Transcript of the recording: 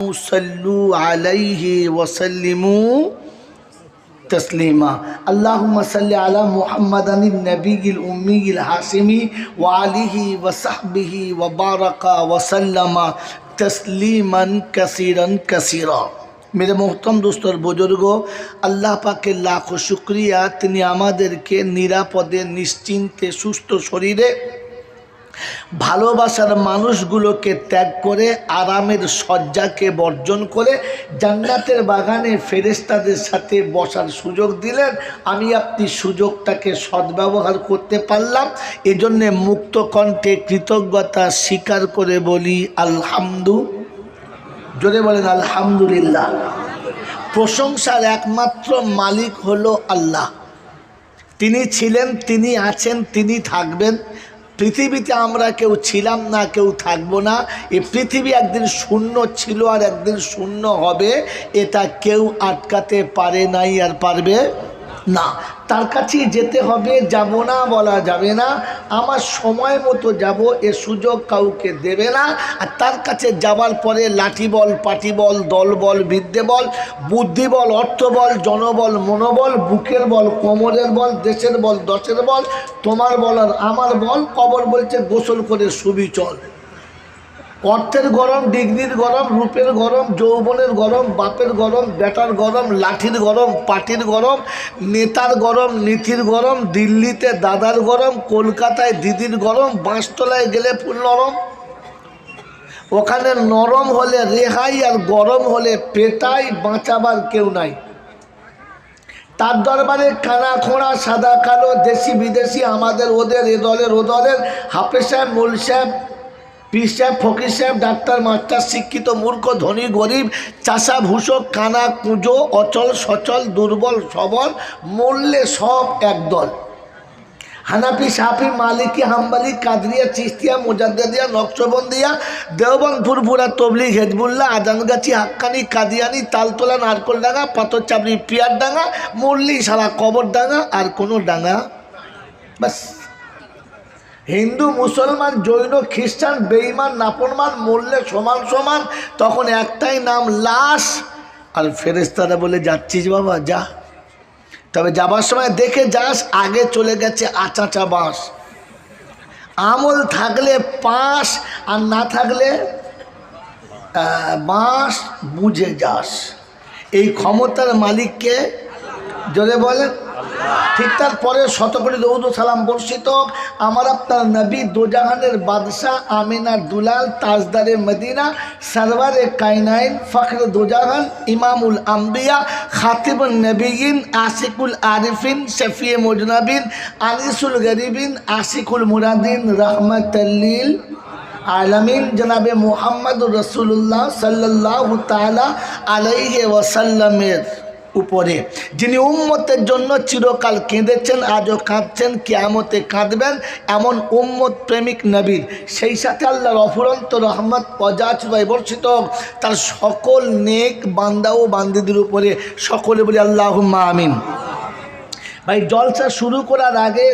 صلوا عليه وسلموا تسليما اللهم صل على محمد النبي الأمي الهاشمي وآله وصحبه وبارك وسلم تسليما كثيرا كثيرا। मेरे मोहतरम दोस्त और बुजुर्गो, अल्लाह पाक के लाखों शुक्रिया तिनी आमादेरके निरापदे निश्चिंते सुस्थ शरीरे ভালোবাসার মানুষগুলোকে ত্যাগ করে আরামের শয্যাকে বর্জন করে জান্নাতের বাগানে ফেরেশতাদের সাথে বসার সুযোগ দিলেন। আমি আপনি সুযোগটাকে সদ্ব্যবহার করতে পারলাম, এজন্য মুক্ত কণ্ঠে কৃতজ্ঞতা স্বীকার করে বলি আলহামদুলিল্লাহ। জোরে বলেন আলহামদুলিল্লাহ। প্রশংসার একমাত্র মালিক হলো আল্লাহ। তিনি ছিলেন, তিনি আছেন, তিনি থাকবেন। পৃথিবীতে আমরা কেউ ছিলাম না, কেউ থাকবো না। এই পৃথিবী একদিন শূন্য ছিল আর একদিন শূন্য হবে, এটা কেউ আটকাতে পারে নাই আর পারবে না। তার কাছেই যেতে হবে, যাব না বলা যাবে না। আমার সময় মতো যাব এ সুযোগ কাউকে দেবে না। আর তার কাছে যাবার পরে লাঠি বল, পাটি বল, দল বল, বিদ্যে বল, বুদ্ধি বল, অর্থ বল, জনবল, মনোবল, বুকের বল, কোমরের বল, দেশের বল, দশের বল, তোমার বল আর আমার বল। কবর বলছে গোসল করে শুবি চল। অর্থের গরম, ডিগ্রির গরম, রূপের গরম, যৌবনের গরম, বাপের গরম, বেটার গরম, লাঠির গরম, পাটির গরম, নেতার গরম, নীতির গরম, দিল্লিতে দাদার গরম, কলকাতায় দিদির গরম, বাঁশতলায় গেলে ফুল নরম। ওখানে নরম হলে রেহাই আর গরম হলে পেটাই, বাঁচাবার কেউ নাই। তার দরবারে কানা খোঁড়া, সাদা কালো, দেশি বিদেশি, আমাদের ওদের, এ দলের ও দলের, হাফেজ সাহেব, মৌল সাহেব, পীর সাহেব, ফকির সাহেব, ডাক্তার, মাস্টার, শিক্ষিত, মূর্খ, ধনী, গরিব, চাষা, ভূষক, কানা, কুঁজো, অচল, সচল, দুর্বল, সবল, মূল্যে সব একদল। হানাফি, সাফি, মালিকি, হাম্বালি, কাদরিয়া, চিস্তিয়া, মুজাদ্দিদিয়া, নকশবন্দিয়া, দেওবন্দ, ফুরফুরা, তবলিগ, হেজবুল্লাহ, আজানগাছি, হাক্কানি, কাদিয়ানি, তালতলা, নারকলডাঙ্গা, পাথর চাপড়ি, পিয়ার ডাঙ্গা, মুরলি, সারা কবর ডাঙ্গা, আর কোনো ডাঙ্গা বাস। হিন্দু, মুসলমান, জৈন, খ্রিস্টান, বেঈমান, নাফরমান, মরলে সমান সমান। তখন একটাই নাম, লাশ। আর ফেরেশতারা বলে যাচ্ছিস বাবা যা, তবে যাবার সময় দেখে যাস আগে চলে গেছে আচাচা বাঁশ। আমল থাকলে পাশ আর না থাকলে বাঁশ, বুঝে যাস। এই ক্ষমতার মালিককে জোরে বলেন। ঠিক তারপরে শতকোটি দরুদ ও সালাম বর্ষিত আমার আপনার নবী, দোজাহানের বাদশাহ, আমিনার দুলাল, তাজদারে মদিনা, সরওয়ারে কায়নাইন, ফখর দোজাহান, ইমামুল আম্বিয়া, খাতিবুন নবীন, আশিকুল আরিফিন, শফিয়ে মুজনাবিন, আনিসুল গরিবিন, আশিকুল মুরাদিন, রহমতুল্লিল আলামিন জনাবে মুহাম্মদুর রাসূলুল্লাহ সাল্লাল্লাহু তাআলা আলাইহি ওয়াসাল্লামের উপরে, যিনি উম্মতের জন্য চিরকাল কেঁদেছেন, আজও কাঁদছেন, কিয়ামতে কাঁদবেন, এমন উম্মত প্রেমিক নবীর, সেই সাথে আল্লাহর অফুরন্ত রহমত অযাচিত বর্ষিত তার সকল নেক বান্দা ও বান্দীদের উপরে। সকলে বলি আল্লাহুম্মা আমিন। ভাই, জলসা শুরু করার আগে